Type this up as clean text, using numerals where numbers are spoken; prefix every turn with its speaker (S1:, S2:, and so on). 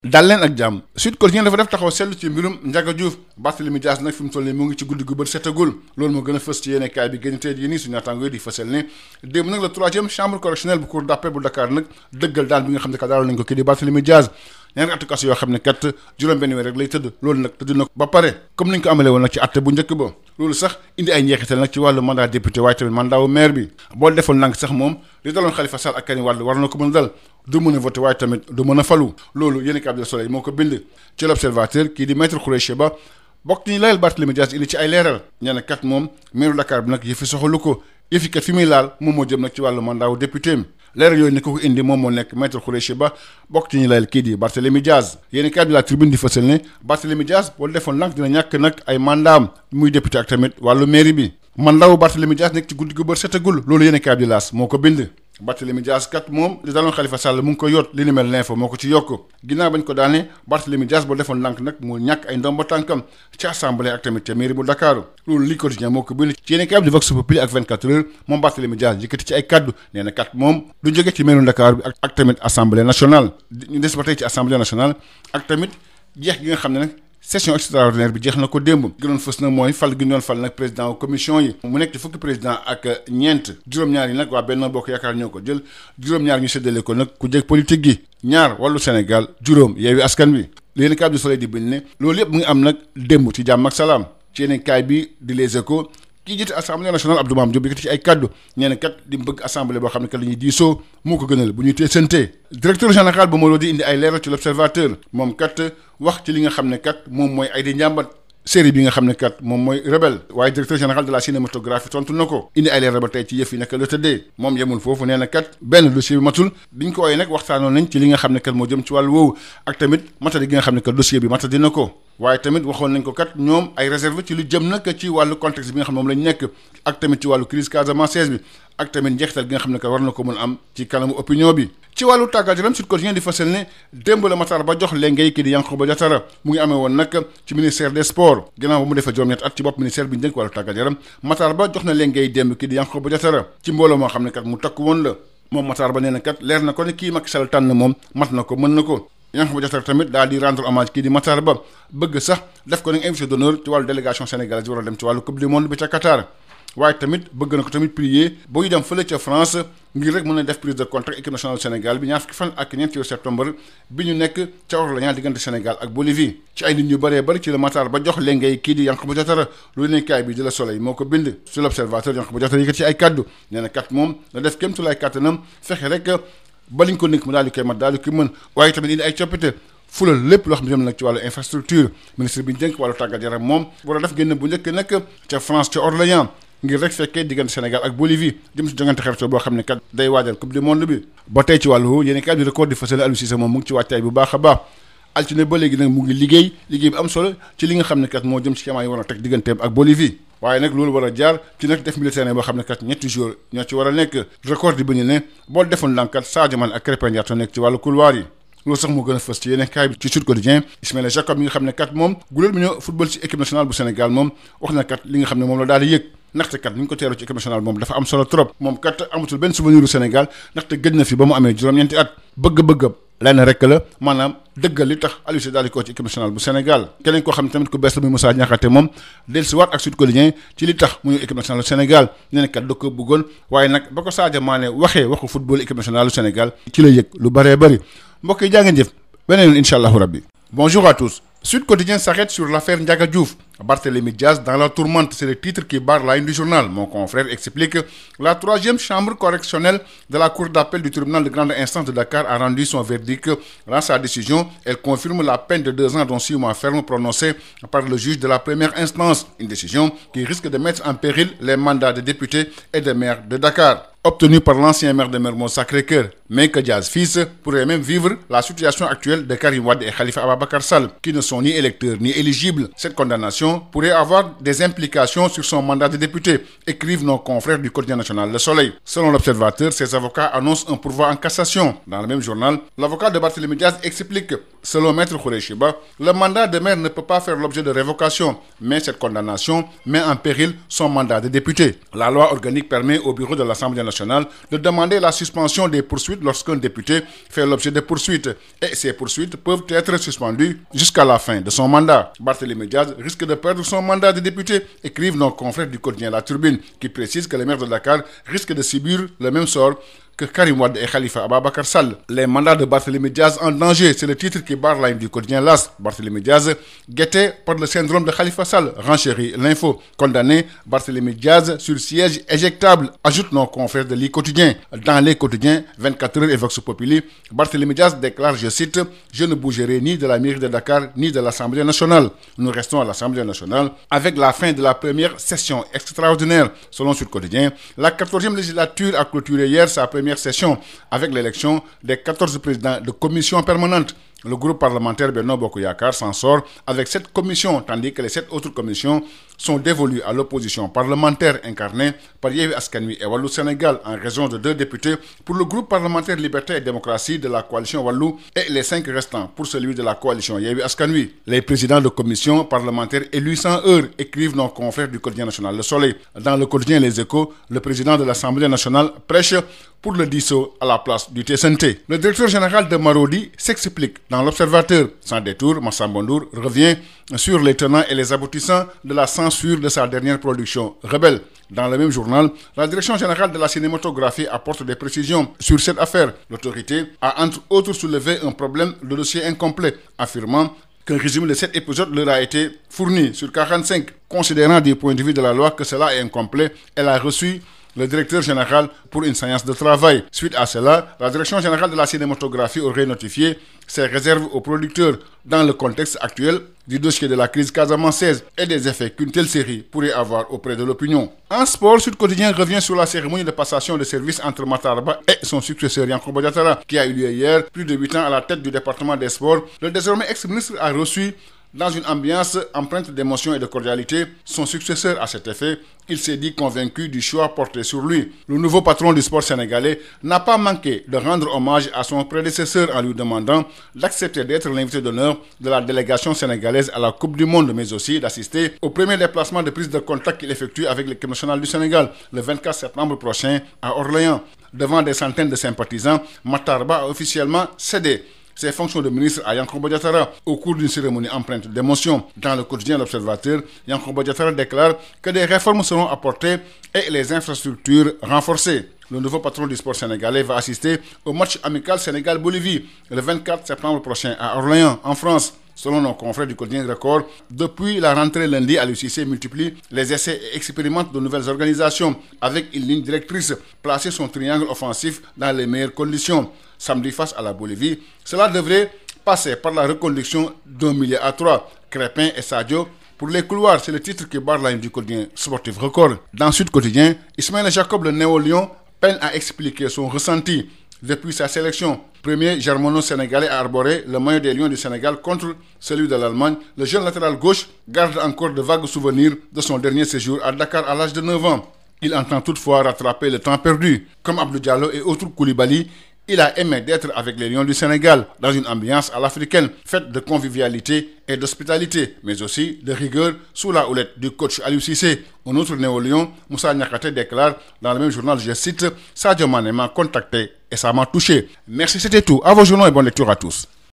S1: dal leen ak jàmm Sud Quotidien dafa def taxaw seetlu ci mbirum Ndiaga Diouf Barthélémy Dias nag fi mu toll nii mu ngi ci guddi gu bët setagul loolu moo gën a fës ci yéene kaay bi gën tey jii nii suñu naataango yi di fësal ne démb nag la 3e chambre correctionnelle bu cour d'appel bu Dakar nag dëggal daan bi nga xam ne ka daal nañ ko kii di Barthélémy Dias ñaari atu kaso yoo xam ne kat juróom-benn weer rek lay tëdd loolu nag tëdd na ba pare comme niñ ko amalee woon nag ci atte bu njëkk ba loolu sax indi ay njeexital nag ci wàllu mandat député waaye tamit mandat wu maire bi boo defoon nang sax moom li daloon Khalifa Sall ak Karim Wade war na ko mën a dal du mën a voté waaye tamit du mën a falu loolu yéen a Le Soleil moo ko bind ci l'Observateur kii di maître Khoureychi Ba bokk ci ñu layal Barthélémy Dias indi ci ay leeral ñee ne kat moom maire Dakar bi nag yëfi soxalu ko yëfi kat fi muy laal moom moo jëm nag ci wàllu mandat wu député am leeral yooyu ne ko indi moom moo nekk maître Khoureychi Ba bokk ci ñu layal kii di Barthélémy Dias yéen a La Tribune di fësal ne Barthélémy Dias boo defoon lank dina ñàkk nag ay mandaam muy député ak tamit wàllu mairie bi mandat wu Barthélémy Dias nekk ci guddi gu bër setagul loolu yéen a L'As moo ko bind Barthélémy Dias kat moom li daloon Khalifa Sall mu ngi ko yot li ni mel l'info moo ko ci yokk ginnaaw bañ ko daane Barthélémy Dias boo defoon lànk nag mu ñàkk ay ndomba tànkam ci assemblée ak tamit ca mairie bu Dakar loolu li quotidien moo ko bind ci yéen kaay bi di Vox Populi ak 24 heures moom Barthélémy Dias yëkkati ci ay kaddu nee na kat moom du jóge ci mairie Dakar bi ak tamit assemblée nationale ñu des ba tey ci assemblée nationale ak tamit jeex gi nga xam ne nag session extraordinaire bi jeex na ko démb gënoon fës na mooy fal gi ñu doon fal nag président commission yi mu nekk ci fukki président ak ñeent juróom-ñaar yi nag waa Benno Bokk Yaakaar ñoo ko jël juróom-ñaar ñu séddale ko nag ku jég politique gi ñaar wàllu Sénégal juróom Yewwi Askan Wi yéen kaay bi du Soleil di bind ne loolu yëpp mu ngi am nag démb ci jàmm ak salaam ci yéen kaay bi di Les Échos kii jiite assemblée nationale Abdou Mame Diop yëkkati ci ay kaddu nee na kat di mu bëgg assemblée boo xam ne kat la ñuy diisoo moo ko gënal bu ñuy tee sante directeur général bu Molo di indi ay leeral ci l'Observateur moom kat wax ci li nga xam ne kat moom mooy ay di njàmbat série bi nga xam ne kat moom mooy Rebelle waaye directeur général de la cinématographie tontu na ko indi ay leeral ba tey ci yëf yi naka la tëddee moom yemul foofu nee na kat benn dossier bi matul biñ ko ooyee nag waxtaanoon nañ ci li nga xam ne kat moo jëm ci wàllu woowu ak tamit matadi gi nga xam ne kat dossier bi matadi na ko waaye tamit waxoon nañ ko kat ñoom ay réserve ci lu jëm nag ci wàllu contexte bi nga xam ne moom lañ nekk ak tamit ci wàllu crise casamançaise bi ak tamit njeexital gi nga xam ne kat war na ko mën am ci kanamu opinion bi ci wàllu tàggat yaram Sud Quotidien di fasal ne démb la Matar Ba jox léngay kii di Yankhoba Diattara mu ngi amee woon nag ci ministère des sports ginnaaw ba mu defee juróom-ñett at ci bopp ministère bi ñu dénk wàllu tàggat yaram Matar Ba jox na léngay démb kii di Yankhoba Diattara ci mbooloo moo xam ne kat mu takk woon la moom Matar Ba nee na kat leer na ko ne kii Macky Sall tànn moom mat na ko mën na ko Yankhoba Diattara tamit daal di rendre hommage kii di Matar Ba bëgg sax def ko nag invité d'honneur ci wàllu délégation sénégalaise yi war a dem ci wàllu coupe du monde bi ca Qatar waaye tamit bëgg na ko tamit prier boo ñu dem fële ca France ngir rek mën a def prise de contact équipe nationale du Sénégal bi ñaar fukki fan ak ñeenti septembre bi ñu nekk ca Orléans diggante Sénégal ak Bolivie ci ay nit ñu bëree bëri ci la Matar Ba jox léngay kii di Yankhoba Diattara lu ne kaay bi di Le Soleil moo ko bind sur l'Observateur Yankhoba Diattara yëkkati ci ay kaddu nee na kat moom na def kéem tolluwaay kàttanam fexe rek ba liñ ko nekk mu daal di koy mat daal di koy mën waaye tamit indi ay coppite fulal lépp loo xam ne jëm nag ci wàllu infrastructure ministre bi ñu dénk wàllu tàggat yaram moom war a def génn bu njëkk nag ca France ca Orléans ngir rek fekkee diggante Sénégal ak Bolivie jëm si jongante xaritoo boo xam ne kat day waajal coupe du monde bi ba tey ci wàllu yéen kat bi record di fasale Aliou Cissé moom mu ngi ci wàccaay bu baax a baax altine ba léegi nag mu ngi liggéey bi am solo ci li nga xam ne kat moo jëm ci schéma yi war a teg digganteem ak Bolivie waaye nag loolu war a jaar ci nag def militaire boo xam ne kat ñetti jours ñoo ci war a nekk record di bañu ne boo defoon lànkat Sadio Mané ak Krépin Diatta nekk ci wàllu couloir yi loolu sax moo gën a fës ci yeneen kaay bi ci Sud Quotidien Ismaïla Jacob mi nga xam ne kat moom guléel bi ñoo football ci équipe nationale bu Sénégal moom wax na kat li nga xam ne moom la daal di yëg ndaxte kat ni ñu ko teeroo ci équipe nationale moom dafa am solo trop moom kat amatul benn souvenir u Sénégal ndaxte gëj na fi ba mu amee juróom-ñeenti at bëgg-bëgg lenn rek la maanaam dëggal li tax Aliou Cissé daal di ko ci équipe nationale bu Sénégal keneen koo xam ne tamit ku bees la muy Moussa Niakhaté moom dellusiwaat ak Sud Quotidien ci li tax mu ñëw équipe nationale bu Sénégal nee na kat da ko bëggoon waaye nag ba ko Sadio Mané waxee waxu football équipe nationale bu Sénégal ci la yëg lu bëree bëri mbokk yi jaa ngeen jëf beneen yoon incha allahu rabbi. Bonjour à tous. Sud Quotidien s'arrête sur l'affaire Ndiaga Diouf. Barthélémy Dias dans la tourmente, c'est le titre qui barre la une du journal. Mon confrère explique que la 3e chambre correctionnelle de la cour d'appel du tribunal de grande instance de Dakar a rendu son verdict. Dans sa décision, elle confirme la peine de 2 ans dont 6 mois ferme prononcée par le juge de la première instance. Une décision qui risque de mettre en péril les mandats de députés et de maires de Dakar, obtenu par l'ancien maire de Mermoz Sacré-Cœur, mais que Dias fils pourrait même vivre la situation actuelle de Karim Wade et Khalifa Ababacar Sall, qui ne sont ni électeurs ni éligibles. Cette condamnation pourrait avoir des implications sur son mandat de député, écrivent nos confrères du quotidien national Le Soleil. Selon l'Observateur, ses avocats annoncent un pourvoi en cassation. Dans le même journal, l'avocat de Barthélémy Dias explique que, selon maître Khoureychi Ba, le mandat de maire ne peut pas faire l'objet de révocation, mais cette condamnation met en péril son mandat de député. La loi organique permet au bureau de l'Assemblée nationale national de demander la suspension des poursuites lorsqu'un député fait l'objet de poursuites. Et ces poursuites peuvent être suspendues jusqu'à la fin de son mandat. Barthélémy Diaz risque de perdre son mandat de député, écrivent nos confrères du quotidien La Tribune, qui précise que le maire de Dakar risque de subir le même sort que Karim Wade et Khalifa Ababacar Sall. Les mandats de Barthélémy Diaz en danger, c'est le titre qui barre la ligne du quotidien L'As. Barthélémy Diaz, guetté par le syndrome de Khalifa Sall, renchérit l'info. Condamné, Barthélémy Diaz sur siège éjectable, ajoute nos confrères de l'I quotidien. Dans les quotidiens 24 heures et Vox Populi, Barthélémy Diaz déclare, je cite, « Je ne bougerai ni de la mairie de Dakar ni de l'Assemblée nationale. » Nous restons à l'Assemblée nationale avec la fin de la première session extraordinaire. Selon Sud Quotidien, la 14e législature a clôturé hier sa première session avec l'élection des 14 présidents de commissions permanentes. Le groupe parlementaire Benno Bokk Yakaar s'en sort avec 7 commissions, tandis que les 7 autres commissions sont dévolues à l'opposition parlementaire incarnée par Yewwi Askan Wi et Wallu Sénégal en raison de 2 députés pour le groupe parlementaire Liberté et Démocratie de la coalition Wallu et les 5 restants pour celui de la coalition Yewwi Askan Wi. Les présidents de commissions parlementaires élus sans heurts, écrivent nos confrères du quotidien national Le Soleil. Dans le quotidien Les Échos, le président de l'Assemblée nationale prêche pour le dissous à la place du TSNT. Le directeur général de Marodi s'explique dans l'Observateur. Sans détour, Massamba Ndour revient sur les tenants et les aboutissants de la censure de sa dernière production, Rebelle. Dans le même journal, la direction générale de la cinématographie apporte des précisions sur cette affaire. L'autorité a entre autres soulevé un problème de dossier incomplet, affirmant qu'un résumé de 7 épisodes leur a été fourni sur 45. Considérant du point de vue de la loi que cela est incomplet, elle a reçu le directeur général pour une séance de travail. Suite à cela, la direction générale de la cinématographie aurait notifié ses réserves aux producteurs dans le contexte actuel du dossier de la crise casamançaise et des effets qu'une telle série pourrait avoir auprès de l'opinion. En sport, Sud Quotidien revient sur la cérémonie de passation de service entre Matar Ba et son successeur Yankhoba Diattara, qui a eu lieu hier, plus de 8 ans à la tête du département des sports. Le désormais ex-ministre a reçu dans une ambiance empreinte d'émotion et de cordialité son successeur. À cet effet, il s'est dit convaincu du choix porté sur lui. Le nouveau patron du sport sénégalais n'a pas manqué de rendre hommage à son prédécesseur en lui demandant d'accepter d'être l'invité d'honneur de la délégation sénégalaise à la Coupe du Monde, mais aussi d'assister au premier déplacement de prise de contact qu'il effectue avec l'équipe nationale du Sénégal le 24 septembre prochain à Orléans. Devant des centaines de sympathisants, Matar Ba a officiellement cédé ses fonctions de ministre à Yankhoba Diattara au cours d'une cérémonie empreinte d'émotion. Dans le quotidien L'Observateur, Yankhoba Diattara déclare que des réformes seront apportées et les infrastructures renforcées. Le nouveau patron du sport sénégalais va assister au match amical Sénégal-Bolivie le 24 septembre prochain à Orléans, en France. Selon nos confrères du quotidien Record, depuis la rentrée lundi, Aliou Cissé multiplie les essais et expérimente de nouvelles organisations avec une ligne directrice, placer son triangle offensif dans les meilleures conditions. Samedi face à la Bolivie, cela devrait passer par la reconduction d'un milieu à 3, Crépin et Sadio. Pour les couloirs, c'est le titre qui barre la ligne du quotidien sportif Record. Dans Sud Quotidien, Ismaïla Jacob, le néo-lion, peine à expliquer son ressenti. Depuis sa sélection, premier germano-sénégalais à arborer le maillot des Lions du Sénégal contre celui de l'Allemagne, le jeune latéral gauche garde encore de vagues souvenirs de son dernier séjour à Dakar à l'âge de 9 ans. Il entend toutefois rattraper le temps perdu. Comme Abdou Diallo et autres Koulibaly, il a aimé d'être avec les Lions du Sénégal dans une ambiance à l'africaine, faite de convivialité et d'hospitalité, mais aussi de rigueur sous la houlette du coach Aliou Cissé. Un autre néo-lion, Moussa Niakhaté, déclare dans le même journal, je cite, « Sadio Mané m'a contacté et ça m'a touché. » Merci, c'était tout. À vos journaux et bonne lecture à tous.